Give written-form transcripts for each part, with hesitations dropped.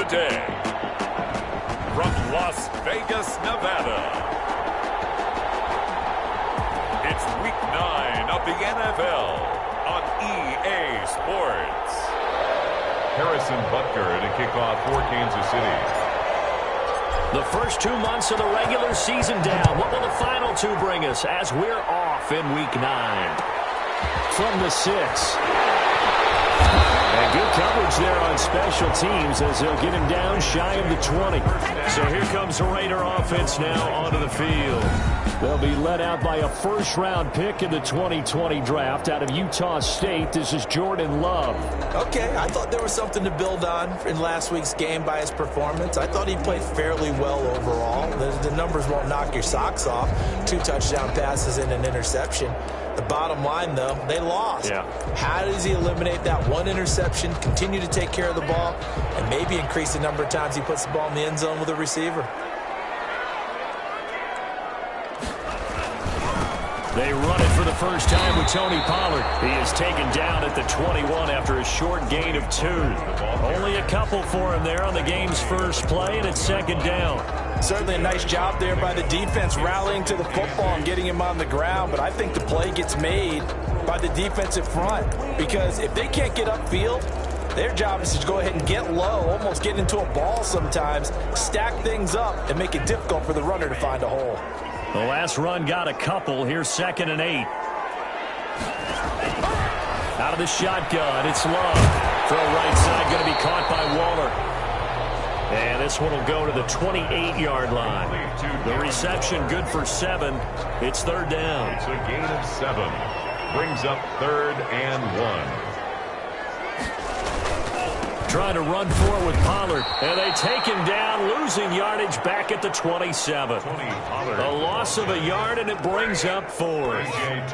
day. From Las Vegas, Nevada, it's Week 9 of the NFL on EA Sports. Harrison Butker to kick off for Kansas City. The first 2 months of the regular season down. What will the final 2 bring us as we're off in Week 9? From the 6. And good coverage there on special teams as they'll get him down shy of the 20. So here comes the Raider offense now onto the field. They'll be led out by a first-round pick in the 2020 draft out of Utah State. This is Jordan Love. Okay, I thought there was something to build on in last week's game by his performance. I thought he played fairly well overall. The numbers won't knock your socks off. 2 touchdown passes and an interception. The bottom line, though, they lost. Yeah. How does he eliminate that 1 interception, continue to take care of the ball, and maybe increase the number of times he puts the ball in the end zone with a receiver? They run it for the first time with Tony Pollard. He is taken down at the 21 after a short gain of 2. Only a couple for him there on the game's first play, and it's second down. Certainly a nice job there by the defense rallying to the football and getting him on the ground, but I think the play gets made by the defensive front because if they can't get upfield, their job is to go ahead and get low, almost get into a ball sometimes, stack things up, and make it difficult for the runner to find a hole. The last run got a couple. Here's 2nd and 8. Out of the shotgun, it's Love. Throw right side, going to be caught by Waller. And this one will go to the 28-yard line. The reception good for 7. It's 3rd down. It's a gain of 7. Brings up 3rd and 1. Trying to run forward with Pollard. And they take him down, losing yardage back at the 27. A loss of a yard, and it brings up 4.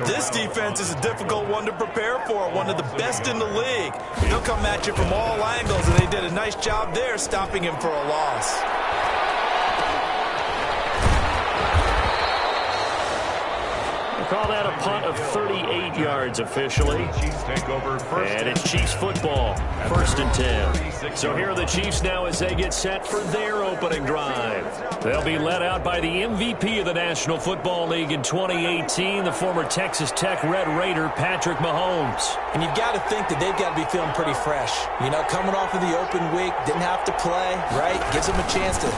This defense is a difficult one to prepare for, one of the best in the league. They'll come at you from all angles, and they did a nice job there stopping him for a loss. Call that a punt of 38 yards officially. And it's Chiefs football, 1st and 10. So here are the Chiefs now as they get set for their opening drive. They'll be led out by the MVP of the National Football League in 2018, the former Texas Tech Red Raider, Patrick Mahomes. And you've got to think that they've got to be feeling pretty fresh. You know, coming off of the open week, didn't have to play, right? Gives them a chance to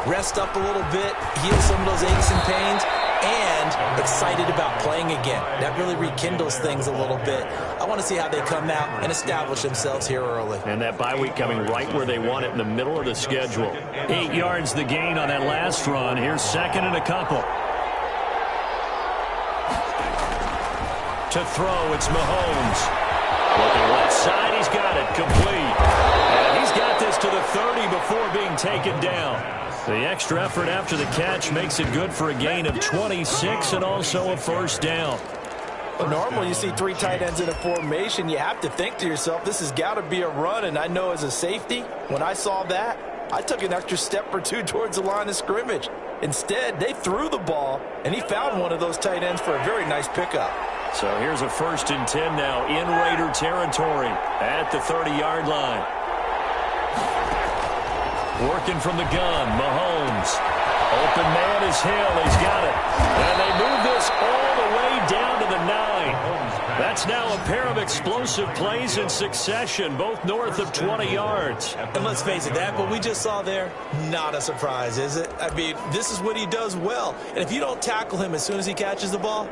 rest up a little bit, heal some of those aches and pains, and excited about playing again. That really rekindles things a little bit. I want to see how they come out and establish themselves here early. And that bye week coming right where they want it in the middle of the schedule. 8 yards the gain on that last run. Here's 2nd and a couple. To throw, it's Mahomes. Looking left side, he's got it, complete. And he's got this to the 30 before being taken down. The extra effort after the catch makes it good for a gain of 26 and also a 1st down. Well, normally you see 3 tight ends in a formation. You have to think to yourself, this has got to be a run. And I know as a safety, when I saw that, I took an extra step or 2 towards the line of scrimmage. Instead, they threw the ball, and he found one of those tight ends for a very nice pickup. So here's a 1st and 10 now in Raider territory at the 30-yard line. Working from the gun, Mahomes. Open man is Hill. He's got it. And they move this all the way down to the 9. That's now a pair of explosive plays in succession, both north of 20 yards. And let's face it, that what we just saw there, not a surprise, is it? I mean, this is what he does well. And if you don't tackle him as soon as he catches the ball,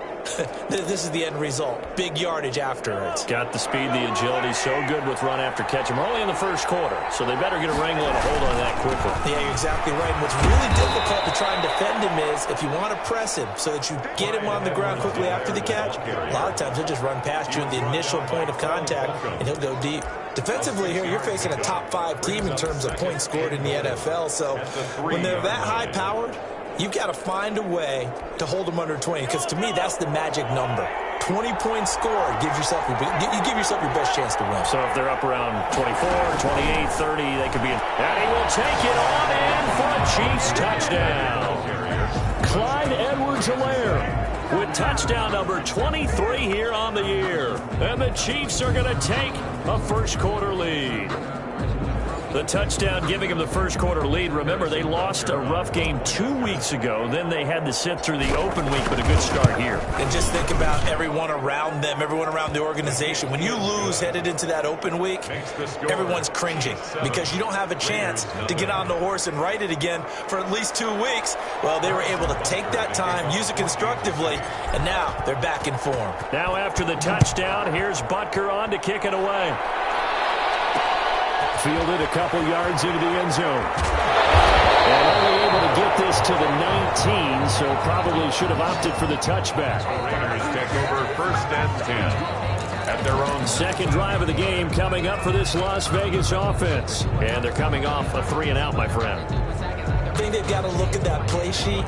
this is the end result. Big yardage afterwards. Got the speed, the agility, so good with run after catch. We're only in the first quarter, so they better get a wrangle and a hold on that quickly. Yeah, you're exactly right. And what's really difficult to try and defend him is if you want to press him so that you get him on the ground quickly after the catch, a lot of times he'll just run past you at the initial point of contact, and he'll go deep. Defensively here, you're facing a top 5 team in terms of points scored in the NFL, so when they're that high-powered, you've got to find a way to hold them under 20, because to me, that's the magic number. 20 points scored gives yourself you give yourself your best chance to win. So if they're up around 24, 28, 30, they could be in. And he will take it on in for a Chiefs touchdown. Clyde Edwards-Helaire with touchdown number 23 here on the year. And the Chiefs are going to take a first quarter lead. The touchdown giving them the first quarter lead. Remember, they lost a rough game 2 weeks ago. Then they had to sit through the open week, but a good start here. And just think about everyone around them, everyone around the organization. When you lose headed into that open week, everyone's cringing because you don't have a chance to get on the horse and ride it again for at least 2 weeks. Well, they were able to take that time, use it constructively, and now they're back in form. Now after the touchdown, here's Butker on to kick it away. Fielded a couple yards into the end zone. And only able to get this to the 19, so probably should have opted for the touchback. Raiders take over 1st and 10 at their own. Second drive of the game coming up for this Las Vegas offense. And they're coming off a 3-and-out, my friend. I think they've got to look at that play sheet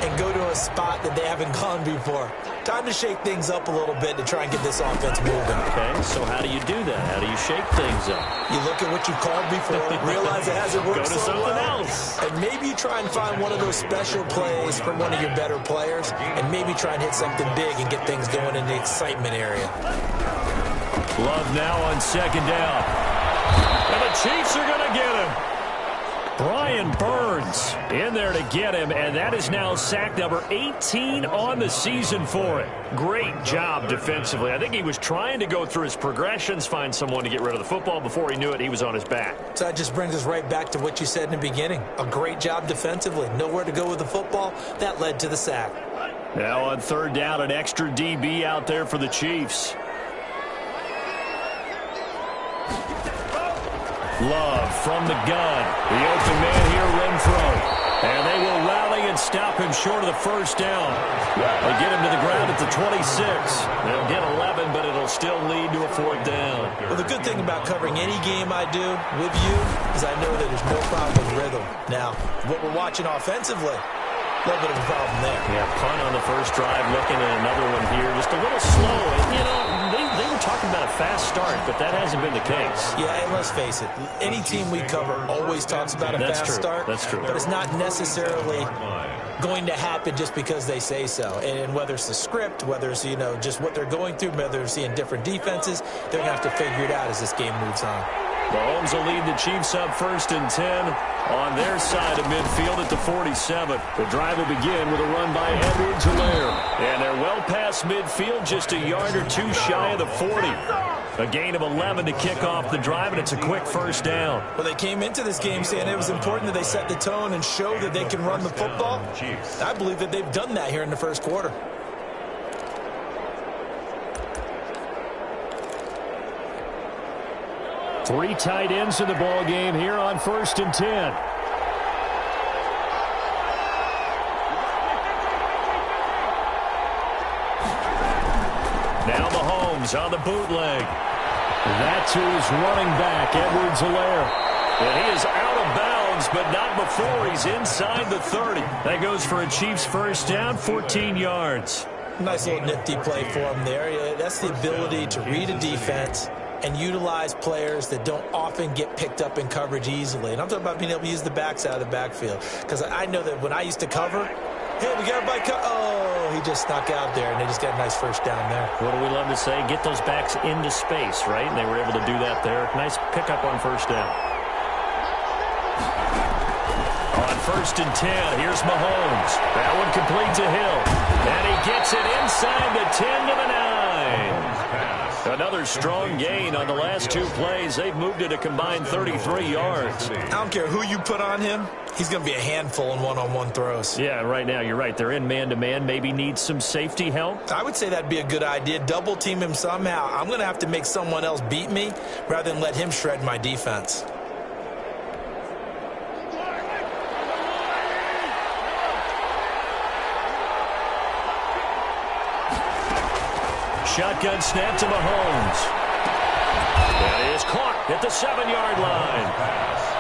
and go to a spot that they haven't gone before. Time to shake things up a little bit to try and get this offense moving. Okay, so how do you do that? How do you shake things up? You look at what you've called before, realize it hasn't worked Go to so something well, else. and maybe you try and find one of those special plays from one of your better players, and maybe try and hit something big and get things going in the excitement area. Love now on second down. And the Chiefs are going to get him. Brian Burns in there to get him, and that is now sack number 18 on the season for it. Great job defensively. I think he was trying to go through his progressions, find someone to get rid of the football. Before he knew it, he was on his back. So that just brings us right back to what you said in the beginning. A great job defensively. Nowhere to go with the football. That led to the sack. Now on third down, an extra DB out there for the Chiefs. Love from the gun. The open man here, Renfro. And they will rally and stop him short of the first down. They get him to the ground at the 26. They'll get 11, but it'll still lead to a 4th down. Well, the good thing about covering any game I do with you is I know that there's no problem with rhythm. Now, what we're watching offensively, a little bit of a problem there. Yeah, punt on the first drive, looking at another one here. Just a little slow. You know, they were talking about a fast start, but that hasn't been the case. Yeah, and let's face it, any team we cover always talks about a fast start. That's true. But it's not necessarily going to happen just because they say so. And whether it's the script, whether it's, you know, just what they're going through, whether they're seeing different defenses, they're going to have to figure it out as this game moves on. Mahomes will lead the Chiefs up 1st and 10 on their side of midfield at the 47. The drive will begin with a run by Edwards-Helaire. And they're well past midfield, just a yard or two shy of the 40. A gain of 11 to kick off the drive, and it's a quick first down. Well, they came into this game saying it was important that they set the tone and show that they can run the football. I believe that they've done that here in the first quarter. Three tight ends in the ball game here on 1st and 10. Now Mahomes on the bootleg. That's who is running back, Edwards-Helaire. And he is out of bounds, but not before he's inside the 30. That goes for a Chiefs first down, 14 yards. Nice little nifty play for him there. Yeah, that's the ability to read a defense and utilize players that don't often get picked up in coverage easily. And I'm talking about being able to use the backs out of the backfield. Because I know that when I used to cover, hey, we got everybody oh, he just snuck out there, and they just got a nice first down there. What do we love to say? Get those backs into space, right? And they were able to do that there. Nice pickup on first down. On 1st and 10, here's Mahomes. That one complete to Hill. And he gets it inside the 10 to the 9. Another strong gain on the last 2 plays. They've moved it a combined 33 yards. I don't care who you put on him. He's going to be a handful in one-on-one throws. Yeah, right now you're right. They're in man-to-man. Maybe need some safety help. I would say that'd be a good idea. Double team him somehow. I'm going to have to make someone else beat me rather than let him shred my defense. Shotgun snap to Mahomes. That is caught at the 7-yard line.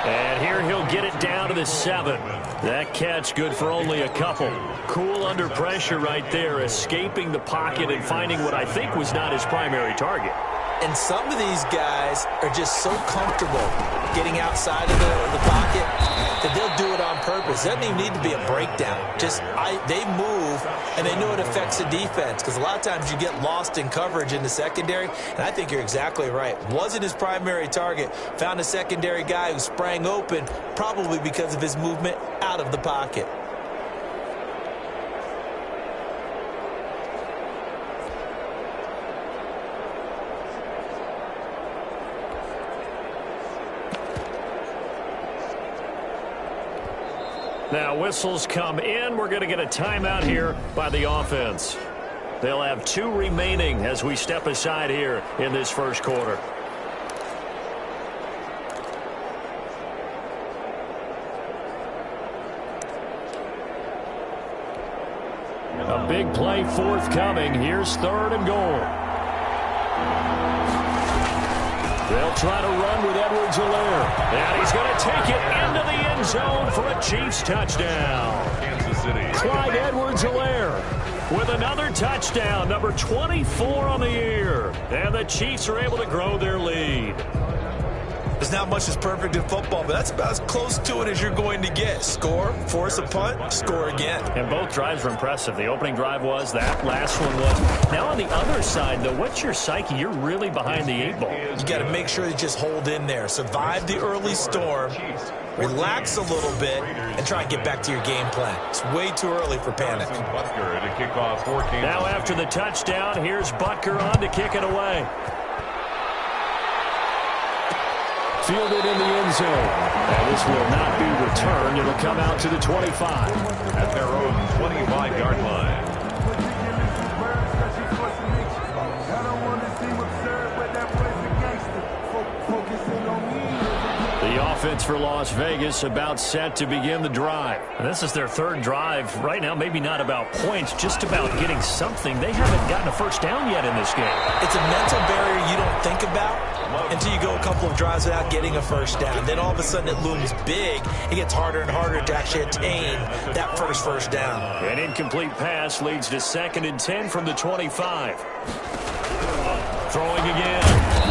And here he'll get it down to the 7. That catch good for only a couple. Cool under pressure right there, escaping the pocket and finding what I think was not his primary target. And some of these guys are just so comfortable getting outside of the pocket that they'll do it on purpose. It doesn't even need to be a breakdown. They move, and they know it affects the defense, because a lot of times you get lost in coverage in the secondary, and I think you're exactly right. Wasn't his primary target. Found a secondary guy who sprang open, probably because of his movement out of the pocket. Now, whistles come in. We're going to get a timeout here by the offense. They'll have 2 remaining as we step aside here in this first quarter. A big play forthcoming. Here's 3rd and goal. They'll try to run with Edwards-Helaire. And he's going to take it into the end zone for a Chiefs touchdown. Kansas City. Clyde Edwards-Helaire with another touchdown, number 24 on the year. And the Chiefs are able to grow their lead. There's not much that's perfect in football, but that's about as close to it as you're going to get. Score, force a punt, score again. And both drives were impressive. The opening drive was, that last one was. Now on the other side, though, what's your psyche? You're really behind the 8 ball. You got to make sure you just hold in there. Survive the early storm, relax a little bit, and try and get back to your game plan. It's way too early for panic. Butker to kick off for Kansas. Now after the touchdown, here's Butker on to kick it away. Fielded in the end zone. And this will not be returned. It'll come out to the 25. At their own 25-yard line. The offense for Las Vegas about set to begin the drive. And this is their 3rd drive. Right now, maybe not about points, just about getting something. They haven't gotten a first down yet in this game. It's a mental barrier you don't think about until you go a couple of drives without getting a first down. Then all of a sudden it looms big. It gets harder and harder to actually attain that first down. An incomplete pass leads to 2nd and 10 from the 25. Throwing again.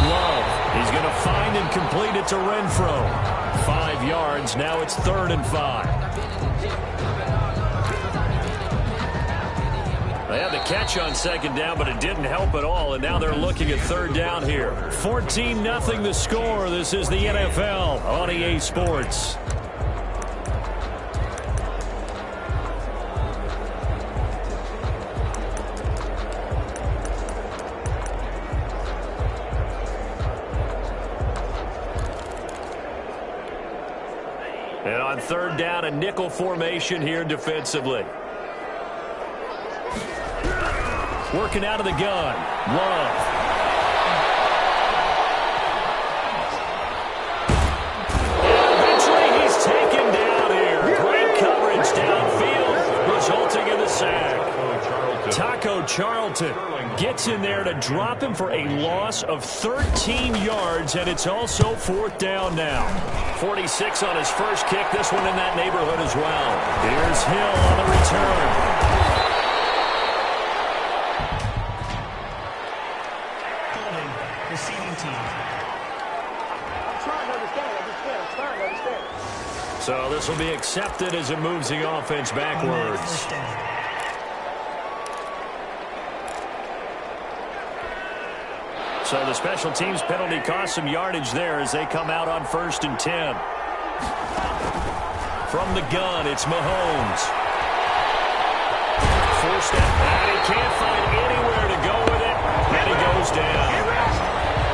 Love. He's going to find and complete it to Renfro. 5 yards. Now it's 3rd and 5. They had the catch on 2nd down, but it didn't help at all, and now they're looking at 3rd down here. 14-0 the score. This is the NFL on EA Sports. And on 3rd down, a nickel formation here defensively. Working out of the gun. Love. And eventually he's taken down here. Great coverage downfield, resulting in the sack. Taco Charlton gets in there to drop him for a loss of 13 yards, and it's also 4th down now. 46 on his first kick. This one in that neighborhood as well. Here's Hill on the return. So this will be accepted as it moves the offense backwards. So the special teams penalty cost some yardage there as they come out on 1st and 10. From the gun, it's Mahomes. Forced out, and he can't find anywhere to go with it, and he goes down.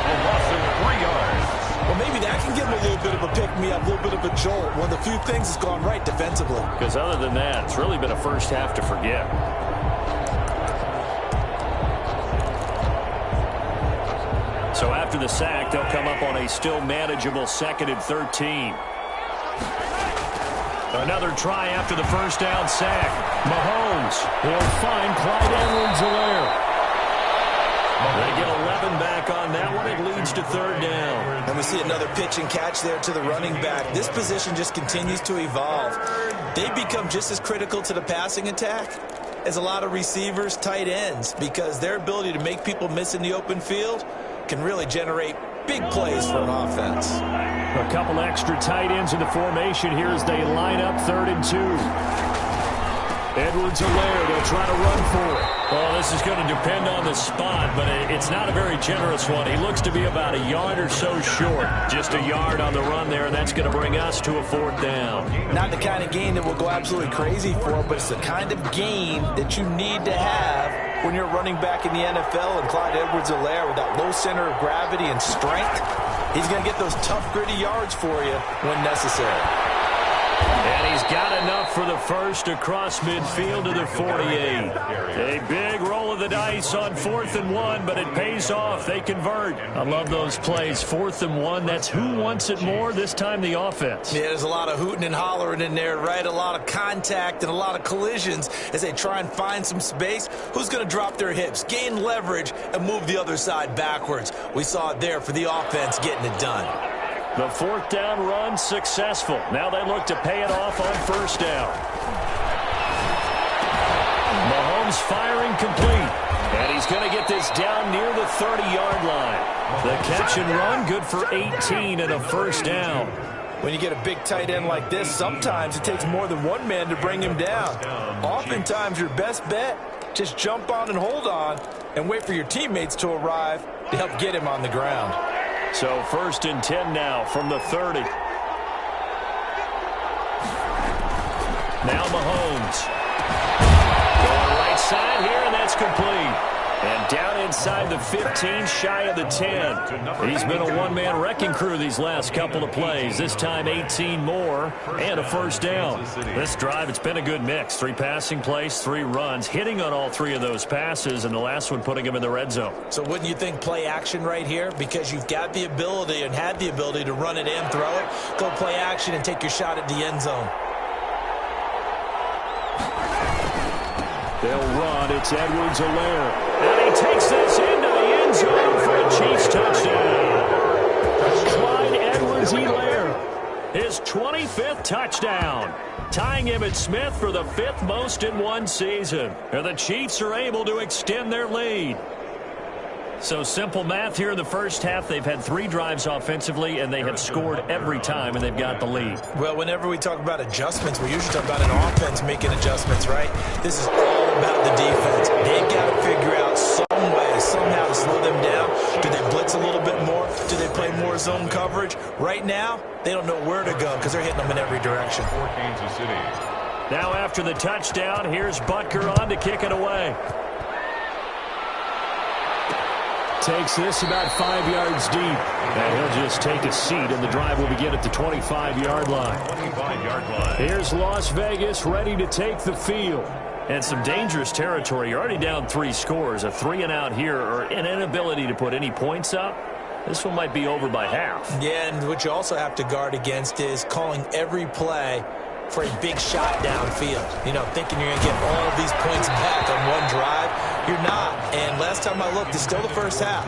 A loss of 3 yards. Well, maybe that can give him a little bit of a pick-me-up, a little bit of a jolt. One of the few things that's gone right defensively. Because other than that, it's really been a first half to forget. So after the sack, they'll come up on a still manageable 2nd and 13. Another try after the first down sack. Mahomes will find Clyde Edwards-Helaire. They get 11 back on that one. It leads to 3rd down. And we see another pitch and catch there to the running back. This position just continues to evolve. They become just as critical to the passing attack as a lot of receivers, tight ends, because their ability to make people miss in the open field can really generate big plays for an offense. A couple extra tight ends in the formation here as they line up 3rd and 2. Edwards-Helaire, they'll try to run for it. Well, this is going to depend on the spot, but it's not a very generous one. He looks to be about a yard or so short. Just a yard on the run there, and that's going to bring us to a 4th down. Not the kind of game that we'll go absolutely crazy for, but it's the kind of game that you need to have when you're running back in the NFL. And Clyde Edwards-Helaire, with that low center of gravity and strength, he's going to get those tough, gritty yards for you when necessary. And he's got enough for the first across midfield to the 48. A big roll of the dice on 4th and 1, but it pays off. They convert. I love those plays. 4th and 1, that's who wants it more, this time the offense. Yeah, there's a lot of hooting and hollering in there, right? A lot of contact and a lot of collisions as they try and find some space. Who's going to drop their hips, gain leverage, and move the other side backwards? We saw it there for the offense getting it done. The 4th down run successful. Now they look to pay it off on 1st down. Mahomes firing complete. And he's going to get this down near the 30-yard line. The catch and run good for 18 and a 1st down. When you get a big tight end like this, sometimes it takes more than one man to bring him down. Oftentimes your best bet, just jump on and hold on and wait for your teammates to arrive to help get him on the ground. So 1st and 10 now from the 30. Now Mahomes. Going right side here, and that's complete. And down inside the 15, shy of the 10. He's been a one-man wrecking crew these last couple of plays. This time 18 more and a 1st down. This drive, it's been a good mix. 3 passing plays, 3 runs, hitting on all 3 of those passes, and the last one putting him in the red zone. So wouldn't you think play action right here? Because you've got the ability and had the ability to run it in, throw it, go play action and take your shot at the end zone. They'll run. It's Edwards-Helaire. And he takes this into the end zone for a Chiefs touchdown. Clyde Edwards-Helaire, his 25th touchdown, tying Emmitt Smith for the 5th most in one season. And the Chiefs are able to extend their lead. So simple math here in the first half. They've had 3 drives offensively, and they have scored every time, and they've got the lead. Well, whenever we talk about adjustments, we usually talk about an offense making adjustments, right? This is all about the defense. They've got to figure out some way, somehow to slow them down. Do they blitz a little bit more? Do they play more zone coverage? Right now, they don't know where to go because they're hitting them in every direction. For Kansas City. Now after the touchdown, here's Butker on to kick it away. Takes this about 5 yards deep. And he'll just take a seat, and the drive will begin at the 25-yard line. 25-yard line. Here's Las Vegas ready to take the field. And some dangerous territory. You're already down 3 scores. A 3-and-out here, or an inability to put any points up. This one might be over by half. Yeah, and what you also have to guard against is calling every play for a big shot downfield. You know, thinking you're going to get all of these points back on one drive. You're not. And last time I looked, it's still the first half.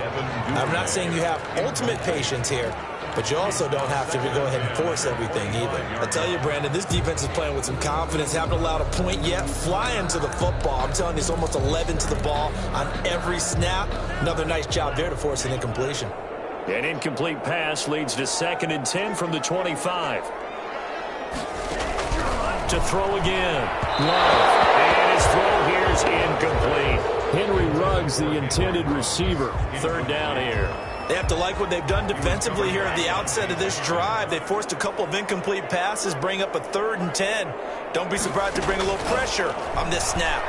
I'm not saying you have ultimate patience here, but you also don't have to go ahead and force everything either. I tell you, Brandon, this defense is playing with some confidence. Haven't allowed a point yet. Flying to the football. I'm telling you, it's almost 11 to the ball on every snap. Another nice job there to force an incompletion. An incomplete pass leads to 2nd and 10 from the 25. To throw again. Love. And his throw here is incomplete. Henry Ruggs, the intended receiver. 3rd down here. They have to like what they've done defensively here at the outset of this drive. They forced a couple of incomplete passes, bring up a 3rd and 10. Don't be surprised to bring a little pressure on this snap.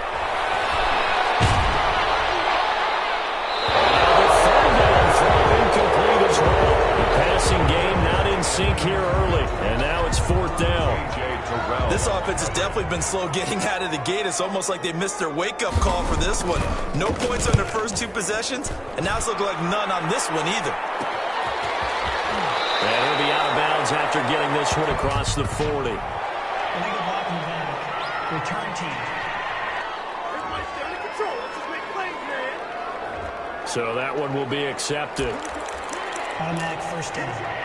The 3rd down throw incomplete as well. The passing game not in sync here early. And now it's 4th down. This offense has definitely been slow getting out of the gate. It's almost like they missed their wake-up call for this one. No points on their first 2 possessions, and now it's looking like none on this one either. And he'll be out of bounds after getting this one across the 40. Illegal blocking the back. Return team. Everybody stay under control. Let's just make plays, man. So that one will be accepted. Automatic 1st down.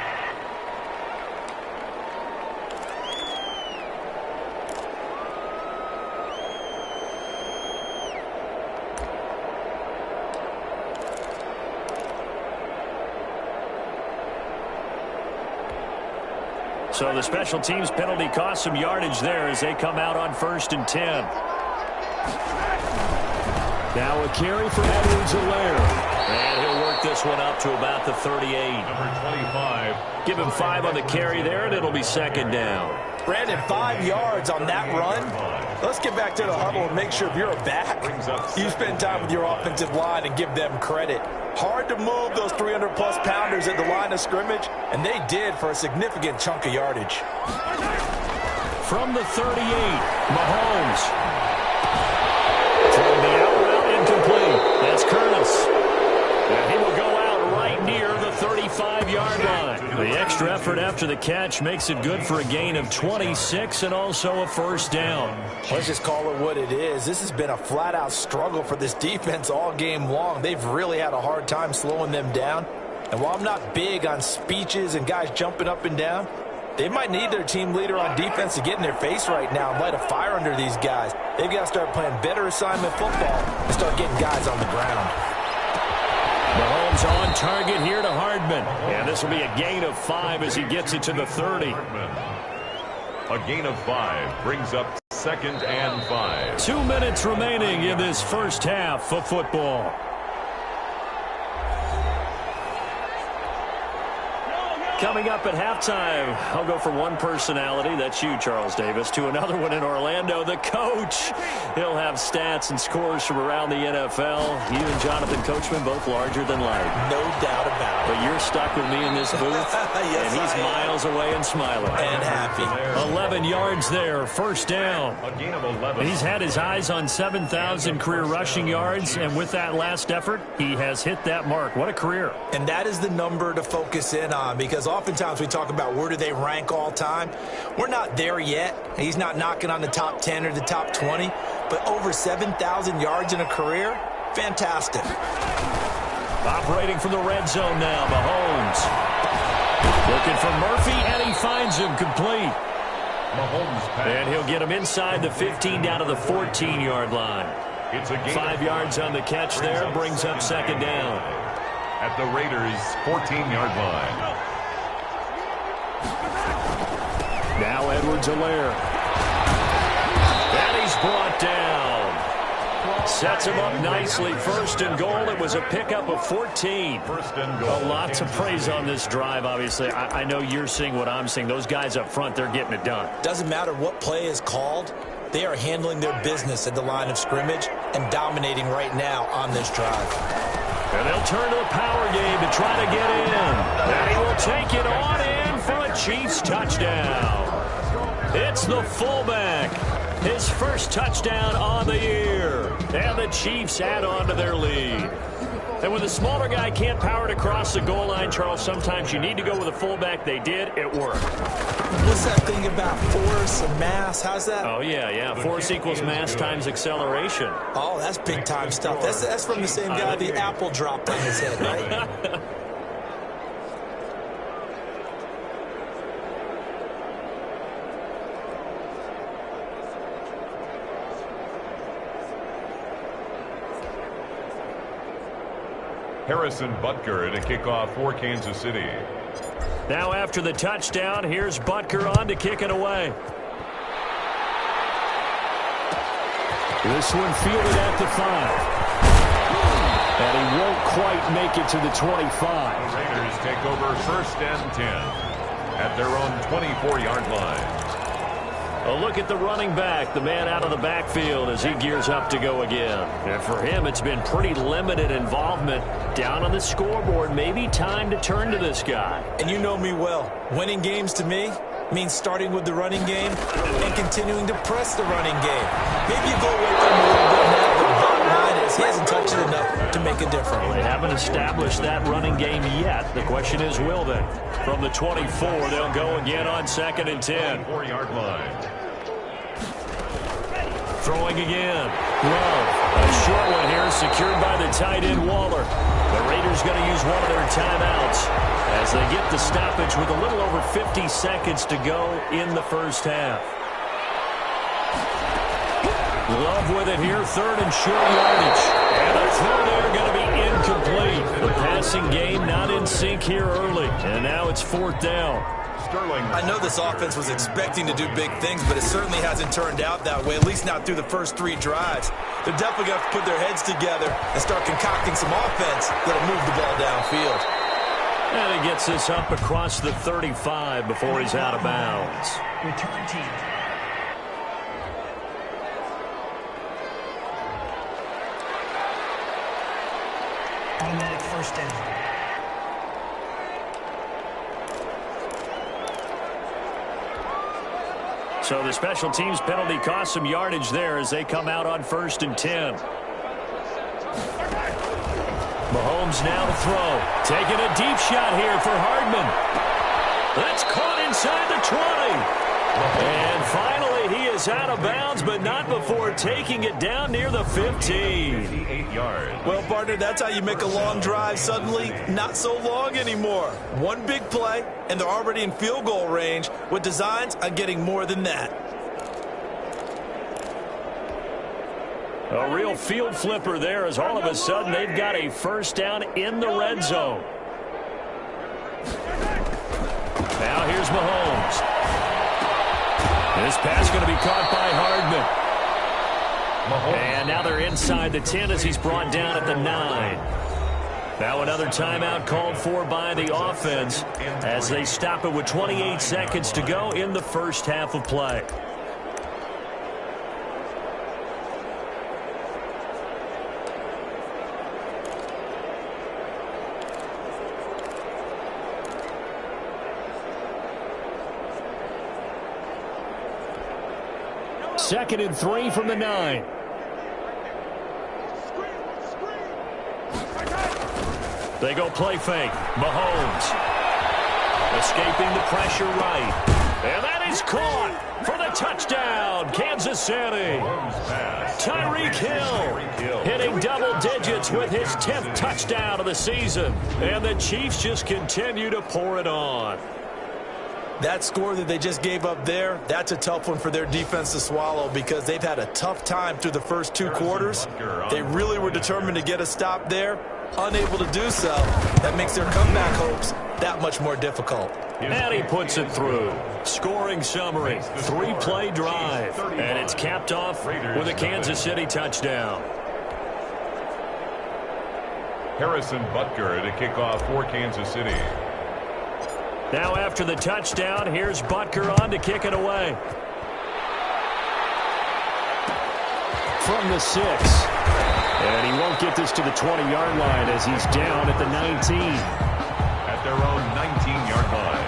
So the special teams penalty cost some yardage there as they come out on 1st and 10. Now a carry for Edwards-Helaire. And he'll work this one up to about the 38. Number 25. Give him 5 on the carry there, and it'll be 2nd down. Brandon, 5 yards on that run. Let's get back to the huddle and make sure if you're a back, you spend time with your offensive line and give them credit. Hard to move those 300-plus pounders at the line of scrimmage, and they did for a significant chunk of yardage. From the 38, Mahomes. Throwing the out route incomplete. That's Curtis. And he will go out right near the 35-yard line. The extra effort after the catch makes it good for a gain of 26 and also a 1st down. Let's just call it what it is. This has been a flat-out struggle for this defense all game long. They've really had a hard time slowing them down. And while I'm not big on speeches and guys jumping up and down, they might need their team leader on defense to get in their face right now and light a fire under these guys. They've got to start playing better assignment football and start getting guys on the ground. Mahomes on target here to Hardman. And this will be a gain of 5 as he gets it to the 30. A gain of 5 brings up 2nd and 5. 2 minutes remaining in this first half of football. Coming up at halftime, I'll go from one personality, that's you, Charles Davis, to another one in Orlando, the coach. He'll have stats and scores from around the NFL. You and Jonathan Coachman, both larger than life. No doubt about it. But you're stuck with me in this booth, yes, and he's miles away and smiling. And happy. 11 yards there, 1st down. A gain of 11. He's had his eyes on 7,000 career rushing yards, and with that last effort, he has hit that mark. What a career. And that is the number to focus in on, because oftentimes we talk about where do they rank all time. We're not there yet. He's not knocking on the top 10 or the top 20, but over 7,000 yards in a career, fantastic. Operating from the red zone now, Mahomes. Looking for Murphy, and he finds him complete. Mahomes pass. And he'll get him inside the 15 down to the 14-yard line. It's a gain 5 yards on the catch there, brings up 2nd down. At the Raiders' 14-yard line. Now Edwards-Helaire. And he's brought down. Sets him up nicely. 1st and goal. It was a pickup of 14. 1st and goal. A lot to praise on this drive, obviously. I know you're seeing what I'm seeing. Those guys up front, they're getting it done. Doesn't matter what play is called. They are handling their business at the line of scrimmage and dominating right now on this drive. And they'll turn to the power game to try to get in. And he will take it on in for a Chiefs touchdown. It's the fullback. His first touchdown on the year. And the Chiefs add on to their lead. And when the smaller guy can't power it across the goal line, Charles, sometimes you need to go with a fullback. They did. It worked. What's that thing about force and mass? How's that? Oh, yeah. Force equals mass times acceleration. Oh, that's big-time stuff. That's from the same guy the apple dropped on his head, right? Harrison Butker in a kickoff for Kansas City. Now after the touchdown, here's Butker on to kick it away. This one fielded at the 5. And he won't quite make it to the 25. The Raiders take over 1st and 10 at their own 24-yard line. A look at the running back, the man out of the backfield as he gears up to go again. And for him, it's been pretty limited involvement down on the scoreboard. Maybe time to turn to this guy. And you know me well. Winning games to me means starting with the running game and continuing to press the running game. Maybe you go away from him a little bit now, but the bottom line is he hasn't touched it enough to make a difference. They haven't established that running game yet. The question is, will they? From the 24, they'll go again on 2nd and 10. 4-yard line. Throwing again. Love. A short one here secured by the tight end Waller. The Raiders going to use one of their timeouts as they get the stoppage with a little over 50 seconds to go in the first half. Love with it here, 3rd and short yardage. And the throw there going to be incomplete. The passing game not in sync here early. And now it's 4th down. I know this offense was expecting to do big things, but it certainly hasn't turned out that way, at least not through the first 3 drives. They're definitely going to have to put their heads together and start concocting some offense that'll move the ball downfield. And he gets this up across the 35 before he's out of bounds. Return team. Automatic first down. So the special teams penalty cost some yardage there as they come out on 1st and 10. Mahomes now to throw. Taking a deep shot here for Hardman. That's caught inside the 20. And finally, he is out of bounds, but not before taking it down near the 15. 58 yards. Well, partner, that's how you make a long drive suddenly not so long anymore. One big play, and they're already in field goal range with designs on getting more than that. A real field flipper there as all of a sudden they've got a first down in the red zone. Now here's Mahomes. This pass going to be caught by Hardman. And now they're inside the 10 as he's brought down at the 9. Now another timeout called for by the offense as they stop it with 28 seconds to go in the first half of play. Second and 3 from the 9. They go play fake. Mahomes escaping the pressure right. And that is caught for the touchdown, Kansas City. Tyreek Hill hitting double digits with his 10th touchdown of the season. And the Chiefs just continue to pour it on. That score that they just gave up there, that's a tough one for their defense to swallow because they've had a tough time through the first 2 quarters. They really were determined to get a stop there, unable to do so. That makes their comeback hopes that much more difficult. And he puts it through. Scoring summary, 3-play drive, and it's capped off with a Kansas City touchdown. Harrison Butker to kick off for Kansas City. Now after the touchdown, here's Butker on to kick it away. From the 6. And he won't get this to the 20-yard line as he's down at the 19. At their own 19-yard line.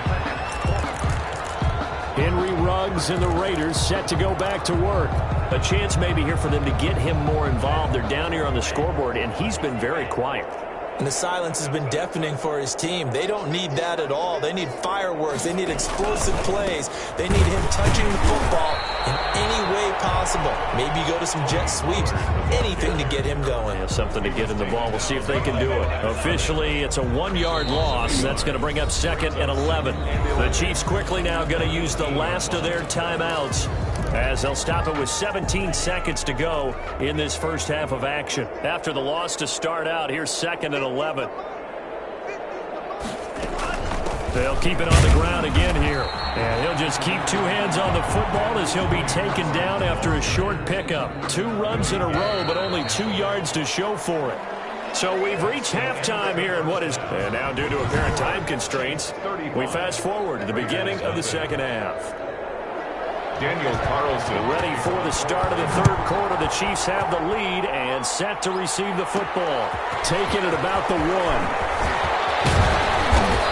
Henry Ruggs and the Raiders set to go back to work. A chance maybe here for them to get him more involved. They're down here on the scoreboard, and he's been very quiet. And the silence has been deafening for his team. They don't need that at all. They need fireworks. They need explosive plays. They need him touching the football in any way possible. Maybe go to some jet sweeps. Anything to get him going. Yeah, something to get in the ball. We'll see if they can do it. Officially, it's a 1-yard loss. That's going to bring up 2nd and 11. The Chiefs quickly now going to use the last of their timeouts as they'll stop it with 17 seconds to go in this first half of action. After the loss to start out, here's 2nd and 11. They'll keep it on the ground again here. And he'll just keep 2 hands on the football as he'll be taken down after a short pickup. 2 runs in a row, but only 2 yards to show for it. So we've reached halftime here in what is... And now due to apparent time constraints, we fast forward to the beginning of the second half. Daniel Carlson ready for the start of the 3rd quarter. The Chiefs have the lead and set to receive the football. Taking it about the 1.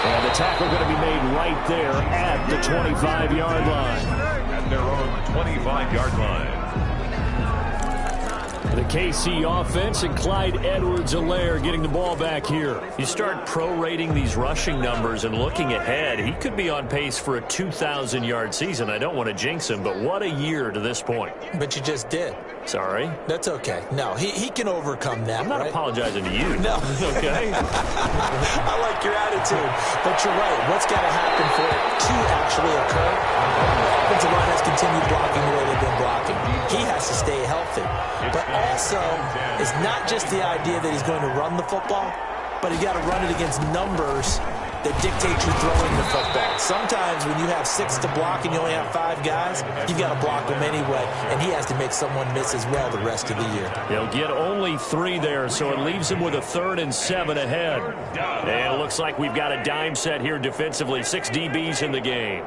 And the tackle going to be made right there at the 25-yard line. At their own 25-yard line. The KC offense and Clyde Edwards-Helaire getting the ball back here. You start prorating these rushing numbers and looking ahead, he could be on pace for a 2,000-yard season. I don't want to jinx him, but what a year to this point. But you just did. Sorry? That's okay. No, he can overcome that. I'm not apologizing to you. No. Okay? I like your attitude. But you're right. What's got to happen for it to actually occur? The offensive line has continued blocking the way they've been blocking. He has to stay healthy. But also, it's not just the idea that he's going to run the football, but he's got to run it against numbers that dictate you throwing the football. Sometimes when you have 6 to block and you only have 5 guys, you've got to block them anyway, and he has to make someone miss as well the rest of the year. He'll get only 3 there, so it leaves him with a 3rd and 7 ahead. And it looks like we've got a dime set here defensively. 6 DBs in the game.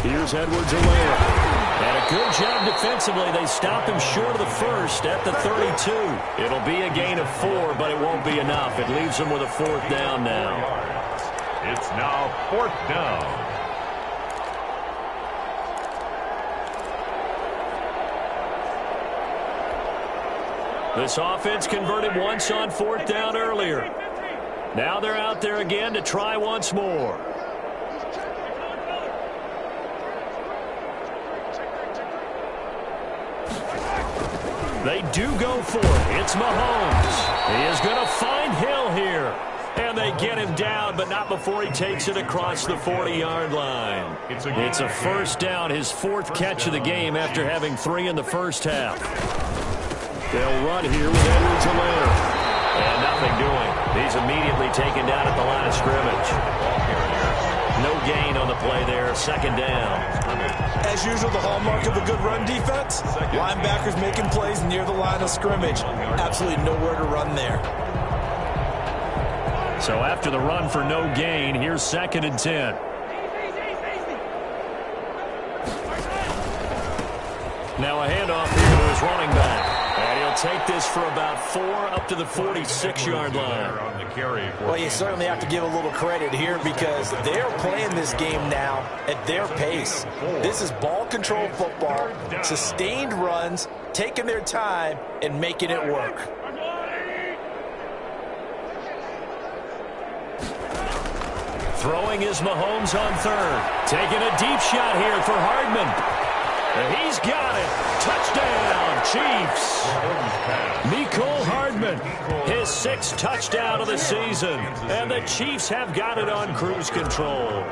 Here's Edwards-Helaire. And a good job defensively. They stop him short of the first at the 32. It'll be a gain of 4, but it won't be enough. It leaves him with a 4th down now. It's now 4th down. This offense converted once on 4th down earlier. Now they're out there again to try once more. They do go for it. It's Mahomes. He is going to find Hill here. And they get him down, but not before he takes it across the 40-yard line. It's a 1st down, his 4th catch of the game after having 3 in the first half. They'll run here with Edwards-Helaire. And nothing doing. He's immediately taken down at the line of scrimmage. No gain on the play there. 2nd down. As usual, the hallmark of a good run defense, linebackers making plays near the line of scrimmage. Absolutely nowhere to run there. So after the run for no gain, here's 2nd and 10. Now a handoff here to his running back. And he'll take this for about 4 up to the 46-yard line. Well, you certainly have to give a little credit here because they're playing this game now at their pace. This is ball control football, sustained runs, taking their time, and making it work. Throwing is Mahomes on 3rd. Taking a deep shot here for Hardman. He's got it. Touchdown, Chiefs. Mecole Hardman, his 6th touchdown of the season. And the Chiefs have got it on cruise control.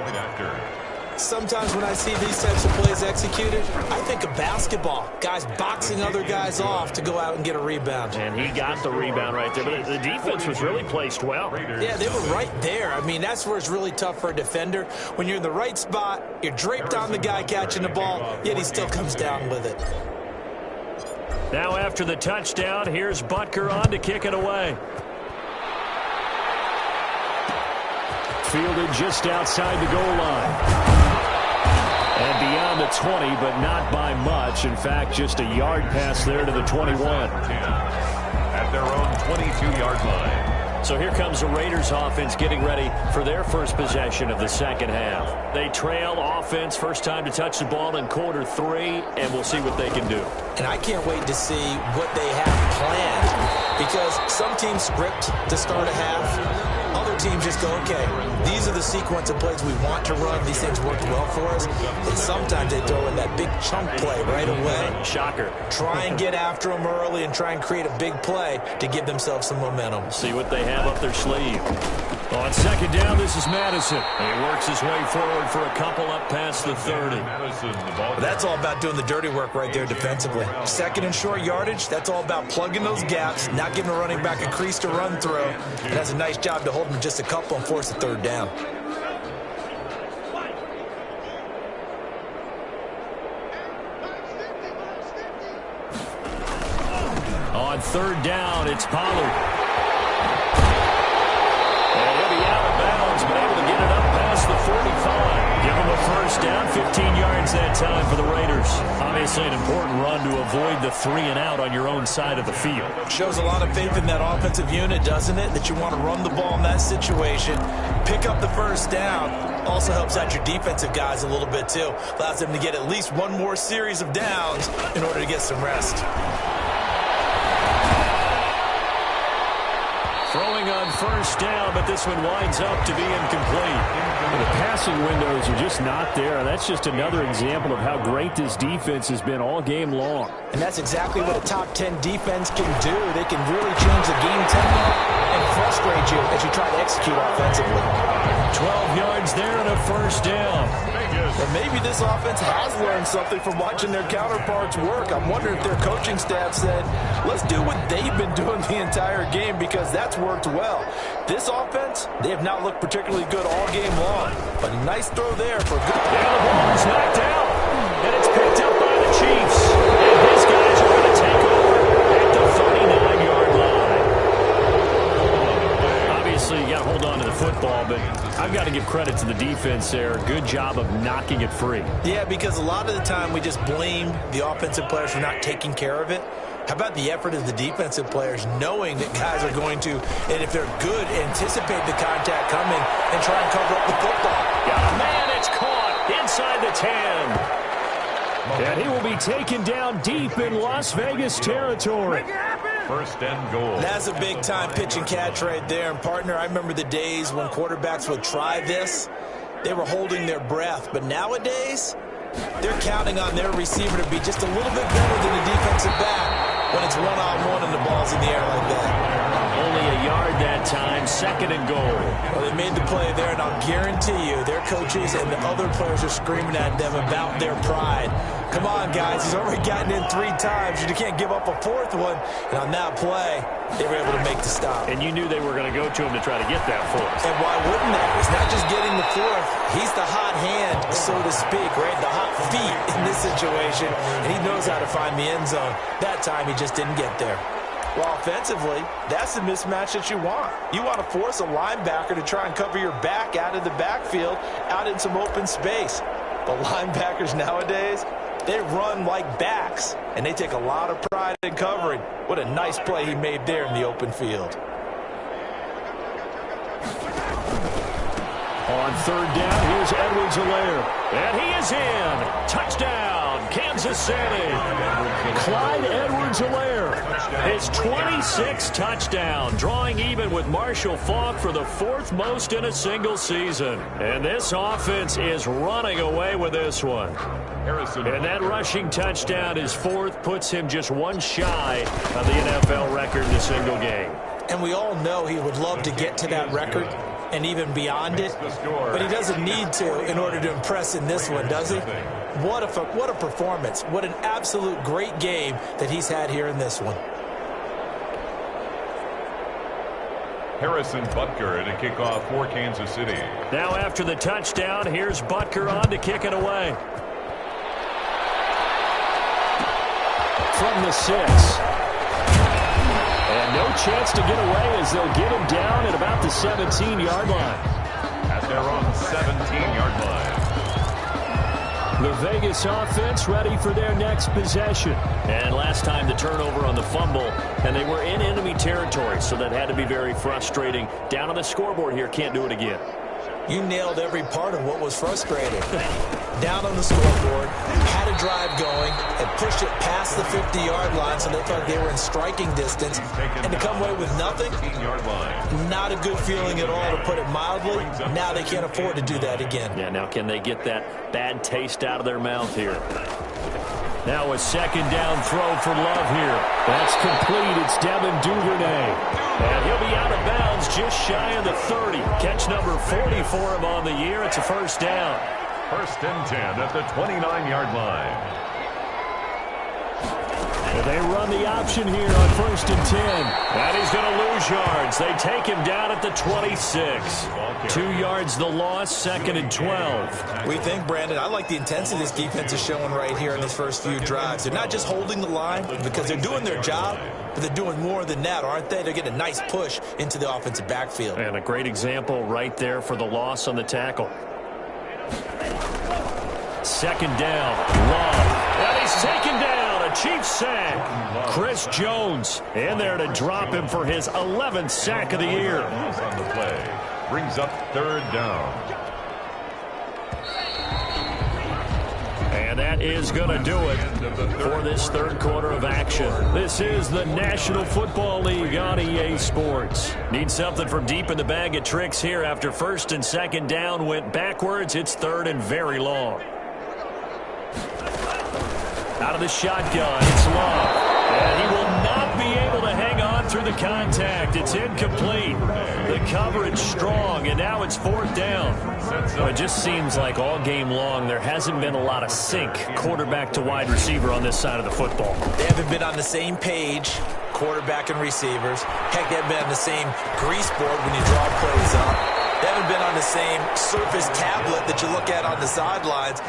Sometimes when I see these types of plays executed, I think of basketball. Guys boxing other guys off to go out and get a rebound. And he got the rebound right there. But the defense was really placed well. Yeah, they were right there. I mean, that's where it's really tough for a defender. When you're in the right spot, you're draped on the guy catching the ball, yet he still comes down with it. Now after the touchdown, here's Butker on to kick it away. Fielded just outside the goal line. And beyond the 20, but not by much. In fact, just a yard pass there to the 21. At their own 22-yard line. So here comes the Raiders offense getting ready for their first possession of the 2nd half. They trail offense, first time to touch the ball in quarter 3, and we'll see what they can do. And I can't wait to see what they have planned because some teams script to start a half. Other teams just go, okay, these are the sequence of plays we want to run. These things worked well for us. And sometimes they throw in that big chunk play right away. Shocker. Try and get after them early and try and create a big play to give themselves some momentum. See what they have up their sleeve. On 2nd down, this is Madison. He works his way forward for a couple up past the 30. That's all about doing the dirty work right there defensively. 2nd and short yardage, that's all about plugging those gaps, not giving a running back a crease to run through. It does a nice job to hold him just a couple and force a 3rd down. On 3rd down, it's Pollard. He'll be out of bounds, but able to get it up past the 45. Give him a 1st down, 15 yards that time for the Raiders. Obviously an important run to avoid the 3 and out on your own side of the field. Shows a lot of faith in that offensive unit, doesn't it? That you want to run the ball in that situation. Pick up the 1st down. Also helps out your defensive guys a little bit too. Allows them to get at least one more series of downs in order to get some rest. Throwing on 1st down, but this one winds up to be incomplete. The passing windows are just not there. That's just another example of how great this defense has been all game long. And that's exactly what a top 10 defense can do. They can really change the game tempo and frustrate you as you try to execute offensively. 12 yards there and a first down. And maybe this offense has learned something from watching their counterparts work. I'm wondering if their coaching staff said, let's do what they've been doing the entire game, because that's worked well. This offense, they have not looked particularly good all game long. But a nice throw there for good. Yeah, the ball is knocked out, and it's picked up by the Chiefs. And his guys are going to take over at the 39-yard line. Obviously, you got to hold on to the football, but I've got to give credit to the defense there. Good job of knocking it free. Yeah, because a lot of the time we just blame the offensive players for not taking care of it. How about the effort of the defensive players knowing that guys are going to, and if they're good, anticipate the contact coming and try and cover up the football. Got a man, it's caught inside the 10. And he will be taken down deep in Las Vegas territory. First and goal. That's a big-time pitch and catch right there. And, partner, I remember the days when quarterbacks would try this. They were holding their breath. But nowadays, they're counting on their receiver to be just a little bit better than the defensive back when it's one-on-one and the ball's in the air like that. Only a yard that time, second and goal. Well, they made the play there, and I'll guarantee you their coaches and the other players are screaming at them about their pride. Come on, guys. He's already gotten in 3 times. You can't give up a 4th one. And on that play, they were able to make the stop. And you knew they were going to go to him to try to get that 4th. And why wouldn't they? It's not just getting the 4th. He's the hot hand, so to speak, right? The hot feet in this situation. And he knows how to find the end zone. That time, he just didn't get there. Well, offensively, that's the mismatch that you want. You want to force a linebacker to try and cover your back out of the backfield, out in some open space. But linebackers nowadays, they run like backs, and they take a lot of pride in covering. What a nice play he made there in the open field. On third down, here's Edwards-Helaire. And he is in. Touchdown, Kansas City. Clyde Edwards-Helaire, his 26th touchdown, drawing even with Marshall Faulk for the 4th most in a single season. And this offense is running away with this one. And that rushing touchdown, his 4th, puts him just 1 shy of the NFL record in a single game. And we all know he would love to get to that record and even beyond it, but he doesn't need to in order to impress in this one, does he? What a performance. What an absolute great game that he's had here in this one. Harrison Butker to kick off for Kansas City. Now after the touchdown, here's Butker on to kick it away. From the 6. And no chance to get away as they'll get him down at about the 17-yard line. At their own 17-yard line. The Vegas offense ready for their next possession. And last time the turnover on the fumble, and they were in enemy territory, so that had to be very frustrating. Down on the scoreboard here, can't do it again. You nailed every part of what was frustrating. Down on the scoreboard, had a drive going, and pushed it past the 50-yard line, so they thought they were in striking distance. And to come away with nothing, not a good feeling at all, to put it mildly. Now they can't afford to do that again. Yeah, now can they get that bad taste out of their mouth here? Now a second down throw for Love here. That's complete. It's Devin Duvernay. And he'll be out of bounds just shy of the 30. Catch number 40 for him on the year. It's a first down. First and 10 at the 29-yard line. And they run the option here on first and 10. And he's going to lose yards. They take him down at the 26. 2 yards the loss, second and 12. We think, Brandon, I like the intensity this defense is showing right here in this first few drives. They're not just holding the line because they're doing their job, but they're doing more than that, aren't they? They're getting a nice push into the offensive backfield. And a great example right there for the loss on the tackle. Second down, Love. And he's taken down. A Chiefs sack. Chris Jones in there to drop him for his 11th sack of the year. On the play. Brings up third down. And And that is going to do it for this third quarter of action. This is the National Football League on EA Sports. Need something from deep in the bag of tricks here after first and second down went backwards. It's third and very long. Out of the shotgun, it's Love. And he will not be able to hang on through the contact. It's incomplete. The coverage strong, and now it's fourth down. It just seems like all game long there hasn't been a lot of sync quarterback to wide receiver on this side of the football. They haven't been on the same page, quarterback and receivers. Heck, they haven't been on the same grease board when you draw plays up. They haven't been on the same Surface tablet that you look at on the sidelines.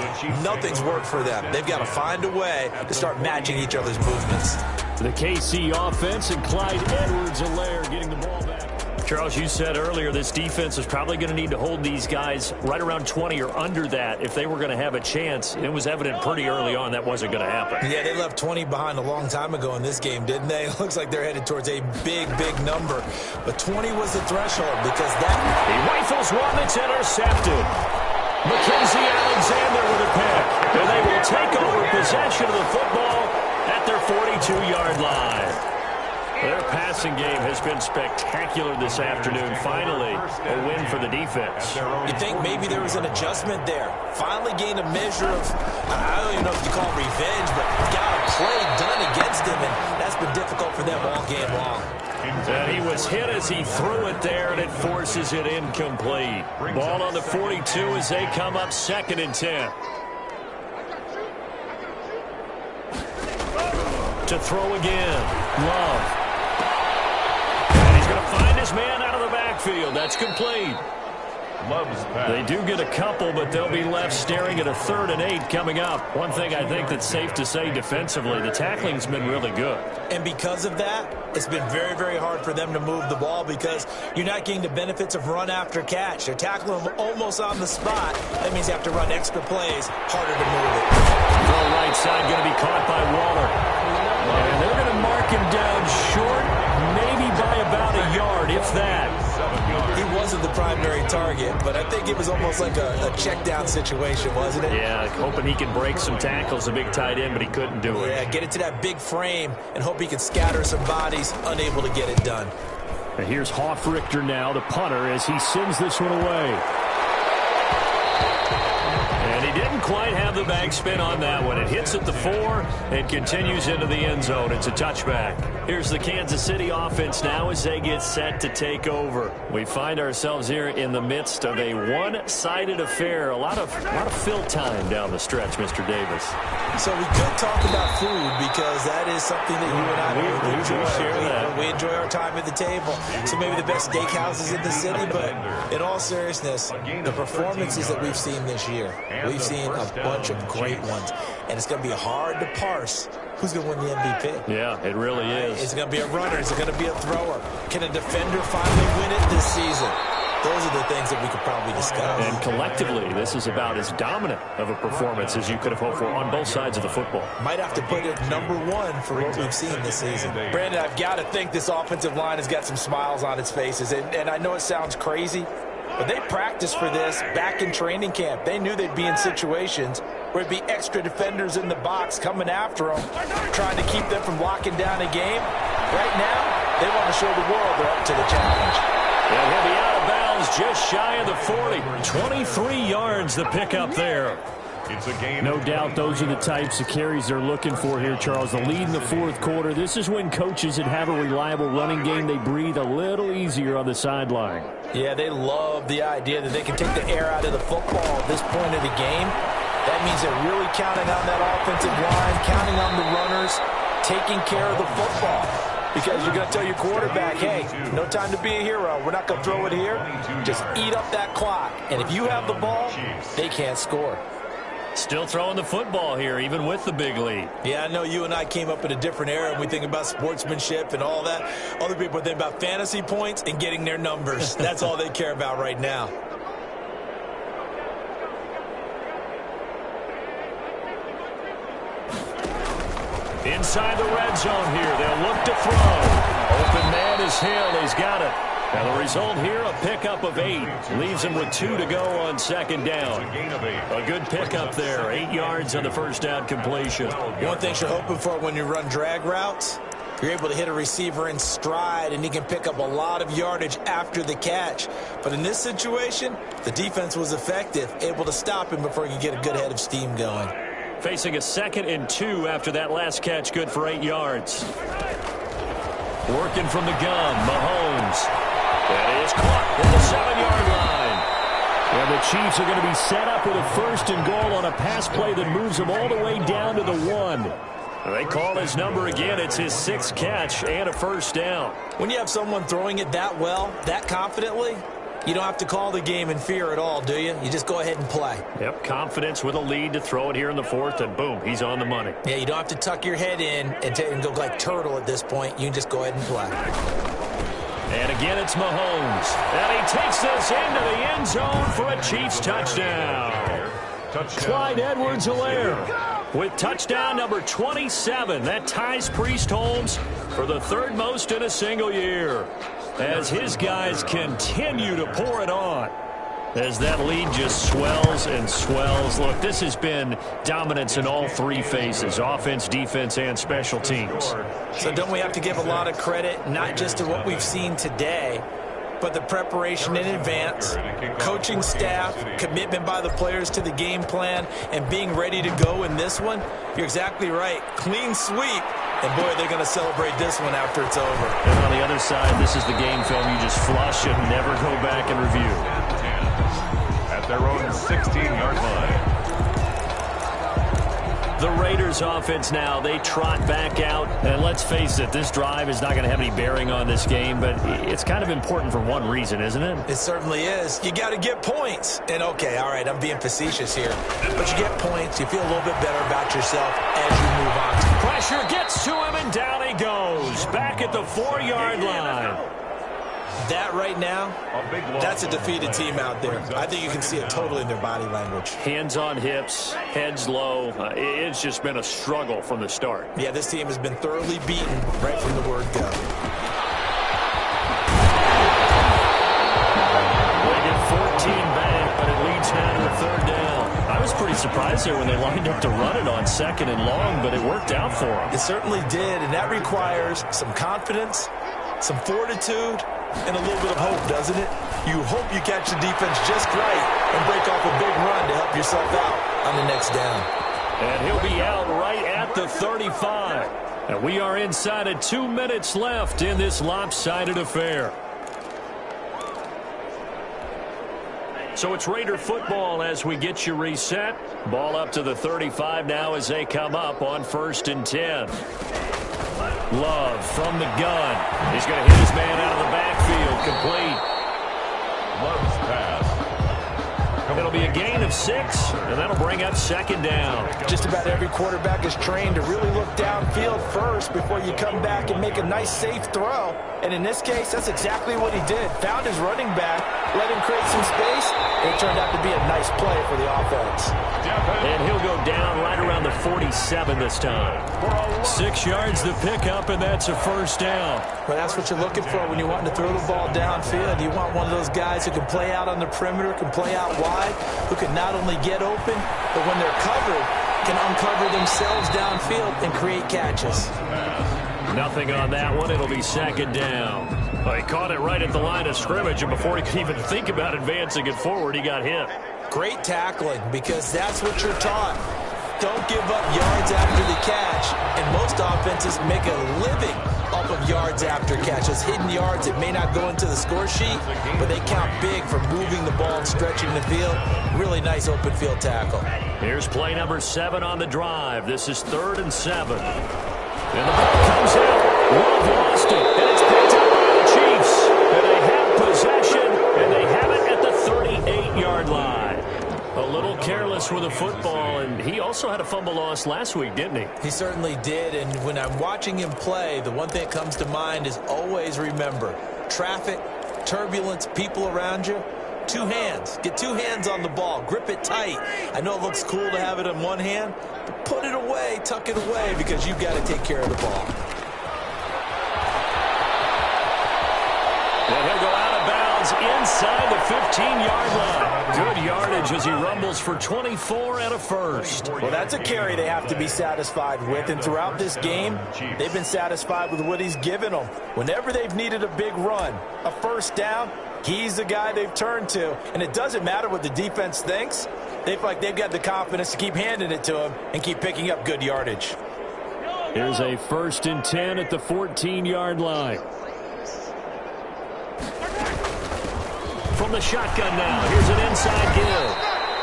Nothing's worked for them. They've got to find a way to start matching each other's movements. The KC offense and Clyde Edwards-Helaire getting the ball back. Charles, you said earlier this defense is probably going to need to hold these guys right around 20 or under that if they were going to have a chance. It was evident pretty early on that wasn't going to happen. Yeah, they left 20 behind a long time ago in this game, didn't they? It looks like they're headed towards a big, big number. But 20 was the threshold because that... He rifles one that's intercepted. Mackenzie Alexander with a pick. And they will take over possession of the football at their 42-yard line. Their passing game has been spectacular this afternoon. Finally, a win for the defense. You think maybe there was an adjustment there. Finally gained a measure of, I don't even know if you call it revenge, but got a play done against him, and that's been difficult for them all game long. And he was hit as he threw it there, and it forces it incomplete. Ball on the 42 as they come up second and 10. To throw again. Love. Find his man out of the backfield. That's complete. They do get a couple, but they'll be left staring at a 3rd and 8 coming up. One thing I think that's safe to say defensively, the tackling's been really good. And because of that, it's been very, very hard for them to move the ball because you're not getting the benefits of run after catch. They're tackling them almost on the spot. That means you have to run extra plays, harder to move it. Throw right side going to be caught by Waller. And they're going to mark him down short, maybe by about a yard, if that. He wasn't the primary target, but I think it was almost like a check down situation, wasn't it? Yeah, hoping he can break some tackles, a big tight end, but he couldn't do it. Yeah, get it to that big frame and hope he can scatter some bodies, unable to get it done. And here's Hoffrichter now, the punter, as he sends this one away. And he didn't quite have the backspin on that one. It hits at the 4 and continues into the end zone. It's a touchback. Here's the Kansas City offense now as they get set to take over. We find ourselves here in the midst of a one-sided affair. A lot of fill time down the stretch, Mr. Davis. So we could talk about food because that is something that you and I really enjoy. We enjoy our time at the table. So maybe the best steakhouses in the city, but in all seriousness, the performances that we've seen this year, we've seen a bunch of great ones, and it's going to be hard to parse who's going to win the MVP. Yeah, it really is. Is it going to be a runner? Is it going to be a thrower? Can a defender finally win it this season? Those are the things that we could probably discuss. And collectively, this is about as dominant of a performance as you could have hoped for on both sides of the football. Might have to put it #1 for what we've seen this season. Brandon, I've got to think this offensive line has got some smiles on its faces, and I know it sounds crazy, but they practiced for this back in training camp. They knew they'd be in situations where it'd be extra defenders in the box coming after them, trying to keep them from locking down a game. Right now, they want to show the world they're up to the challenge. And he'll be out of bounds just shy of the 40. 23 yards the pickup there. It's a game. No doubt those are the types of carries they're looking for here, Charles. The lead in the fourth quarter. This is when coaches that have a reliable running game, they breathe a little easier on the sideline. Yeah, they love the idea that they can take the air out of the football at this point of the game. That means they're really counting on that offensive line, counting on the runners, taking care of the football. Because you're going to tell your quarterback, hey, no time to be a hero. We're not going to throw it here. Just eat up that clock. And if you have the ball, they can't score. Still throwing the football here, even with the big lead. Yeah, I know you and I came up in a different era, and we think about sportsmanship and all that. Other people think about fantasy points and getting their numbers. That's all they care about right now. Inside the red zone here. They'll look to throw. Open man is Hill. He's got it. Now the result here, a pickup of 8. Leaves him with 2 to go on second down. A good pickup there. 8 yards on the first down completion. One thing you're hoping for when you run drag routes, you're able to hit a receiver in stride, and he can pick up a lot of yardage after the catch. But in this situation, the defense was effective, able to stop him before he could get a good head of steam going. Facing a 2nd and 2 after that last catch, good for 8 yards. Working from the gun, Mahomes. That is caught at the 7-yard line. And the Chiefs are going to be set up with a 1st and goal on a pass play that moves them all the way down to the 1. They call his number again. It's his 6th catch and a 1st down. When you have someone throwing it that well, that confidently, you don't have to call the game in fear at all, do you? You just go ahead and play. Yep, confidence with a lead to throw it here in the 4th, and boom, he's on the money. Yeah, you don't have to tuck your head in and go like turtle at this point. You can just go ahead and play. And again, it's Mahomes. And he takes this into the end zone for a Chiefs touchdown. Clyde Edwards-Helaire with touchdown number 27. That ties Priest Holmes for the 3rd most in a single year, as his guys continue to pour it on, as that lead just swells and swells. Look, this has been dominance in all 3 phases, offense, defense, and special teams. So don't we have to give a lot of credit, not just to what we've seen today, but the preparation in advance, coaching staff, commitment by the players to the game plan, and being ready to go in this one? You're exactly right. Clean sweep. And, boy, they're going to celebrate this one after it's over. And on the other side, this is the game film you just flush and never go back and review. At their own 16-yard line. The Raiders offense now, they trot back out. And let's face it, this drive is not going to have any bearing on this game, but it's kind of important for one reason, isn't it? It certainly is. You got to get points. And, okay, all right, I'm being facetious here. But you get points, you feel a little bit better about yourself as you move on. Pressure gets to him, and down he goes. Back at the 4-yard line. That right now, that's a defeated team out there. I think you can see it totally in their body language. Hands on hips, heads low. It's just been a struggle from the start. Yeah, this team has been thoroughly beaten right from the word go. They get 14 back, but it leads now to a 3rd down. I was pretty surprised there when they lined up to run it on 2nd and long, but it worked out for them. It certainly did, and that requires some confidence, some fortitude, and a little bit of hope, doesn't it? You hope you catch the defense just right and break off a big run to help yourself out on the next down. And he'll be out right at the 35. And we are inside of 2 minutes left in this lopsided affair. So it's Raider football as we get you reset. Ball up to the 35 now as they come up on 1st and 10. Love from the gun. He's going to hit his man out of the backfield. Complete. Love's pass. It'll be a gain of 6, and that'll bring up 2nd down. Just about every quarterback is trained to really look downfield first before you come back and make a nice, safe throw. And in this case, that's exactly what he did. Found his running back, let him create some space, and it turned out to be a nice play for the offense. And he'll go down right around the 47 this time. 6 yards to pick up, and that's a 1st down. Well, that's what you're looking for when you want to throw the ball downfield. You want one of those guys who can play out on the perimeter, can play out wide, who can not only get open, but when they're covered, can uncover themselves downfield and create catches. Nothing on that one. It'll be 2nd down. Well, he caught it right at the line of scrimmage, and before he could even think about advancing it forward, he got hit. Great tackling, because that's what you're taught. Don't give up yards after the catch, and most offenses make a living off of yards after catches, hidden yards that may not go into the score sheet, but they count big for moving the ball and stretching the field. Really nice open field tackle. Here's play number 7 on the drive. This is 3rd and 7. And the ball comes out. Love lost it, and it's picked up by the Chiefs. And they have possession, and they have it at the 38-yard line. A little careless with the football, and he also had a fumble loss last week, didn't he? He certainly did, and when I'm watching him play, the one thing that comes to mind is always remember, traffic, turbulence, people around you, 2 hands. Get 2 hands on the ball. Grip it tight. I know it looks cool to have it in one hand, but put it away, tuck it away, because you've got to take care of the ball. And he'll go out inside the 15-yard line. Good yardage as he rumbles for 24 and a first. Well, that's a carry they have to be satisfied with, and throughout this game, they've been satisfied with what he's given them. Whenever they've needed a big run, a first down, he's the guy they've turned to. And it doesn't matter what the defense thinks. They feel like they've got the confidence to keep handing it to him and keep picking up good yardage. Here's a 1st and 10 at the 14-yard line. From the shotgun now, here's an inside give.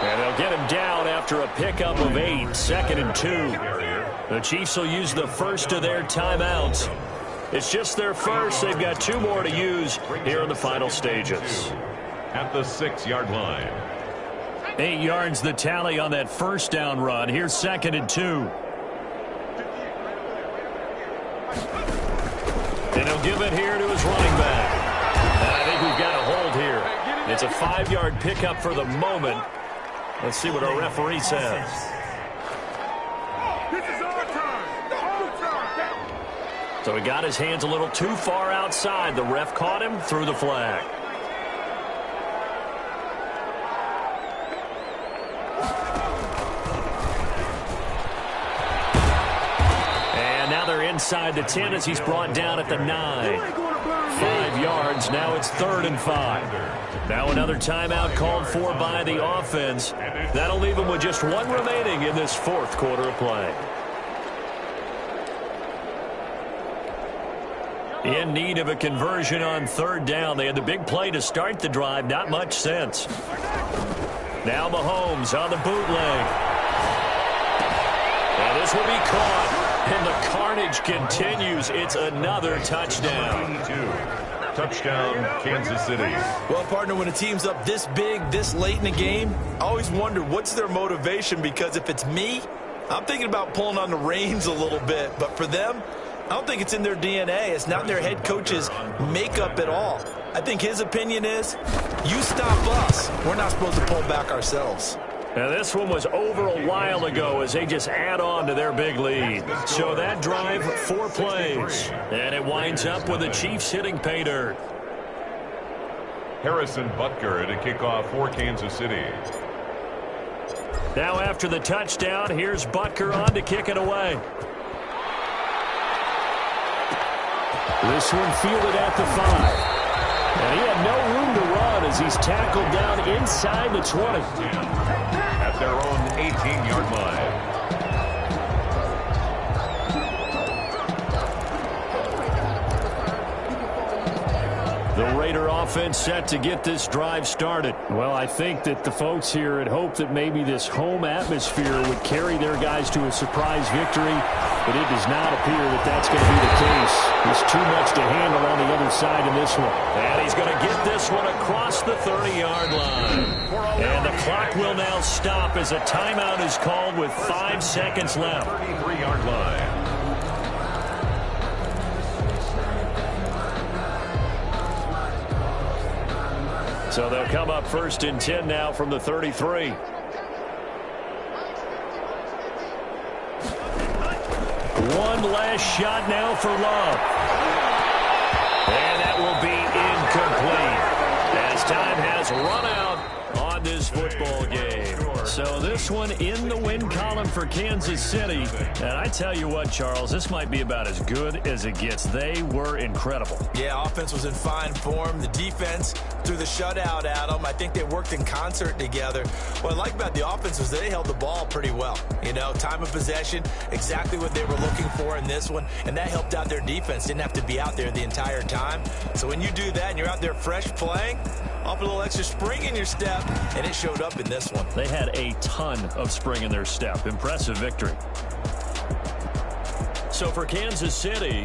And they'll get him down after a pickup of 8, 2nd and 2. The Chiefs will use the first of their timeouts. It's just their first. They've got 2 more to use here in the final stages. At the 6-yard line. 8 yards the tally on that first down run. Here's 2nd and 2. And he'll give it here to his running back. And I think we've got a hold here. It's a 5-yard pickup for the moment. Let's see what our referee says. This is our time. Our time. So he got his hands a little too far outside. The ref caught him, threw the flag. And now they're inside the 10 as he's brought down at the 9. 5 yards. Now it's 3rd and 5. Now another timeout called for by the offense. That'll leave them with just 1 remaining in this 4th quarter of play. In need of a conversion on 3rd down. They had the big play to start the drive. Not much sense. Now Mahomes on the bootleg. And this will be caught. And the carnage continues. It's another touchdown. Touchdown, Kansas City. Well, partner, when a team's up this big, this late in the game, I always wonder what's their motivation, because if it's me, I'm thinking about pulling on the reins a little bit. But for them, I don't think it's in their DNA. It's not in their head coach's makeup at all. I think his opinion is, you stop us. We're not supposed to pull back ourselves. Now, this one was over a while ago as they just add on to their big lead. So that drive, 4 plays. And it winds up with the Chiefs hitting pay dirt. Harrison Butker to kick off for Kansas City. Now after the touchdown, here's Butker on to kick it away. This one fielded at the 5. And he had no room to run as he's tackled down inside the 20. At their own 18-yard line. The Raider offense set to get this drive started. Well, I think that the folks here had hoped that maybe this home atmosphere would carry their guys to a surprise victory, but it does not appear that that's going to be the case. There's too much to handle on the other side in this one. And he's going to get this one across the 30-yard line. And the clock will now stop as a timeout is called with 5 seconds left. 33-yard line. So they'll come up 1st and 10 now from the 33. One last shot now for Love. And that will be incomplete as time has run out on this football game. So this one in the win column for Kansas City. And I tell you what, Charles, this might be about as good as it gets. They were incredible. Yeah, offense was in fine form. The defense threw the shutout at them. I think they worked in concert together. What I like about the offense was they held the ball pretty well. You know, time of possession, exactly what they were looking for in this one. And that helped out their defense. Didn't have to be out there the entire time. So when you do that and you're out there fresh playing, off a little extra spring in your step, and it showed up in this one. They had a ton of spring in their step. Impressive victory. So for Kansas City,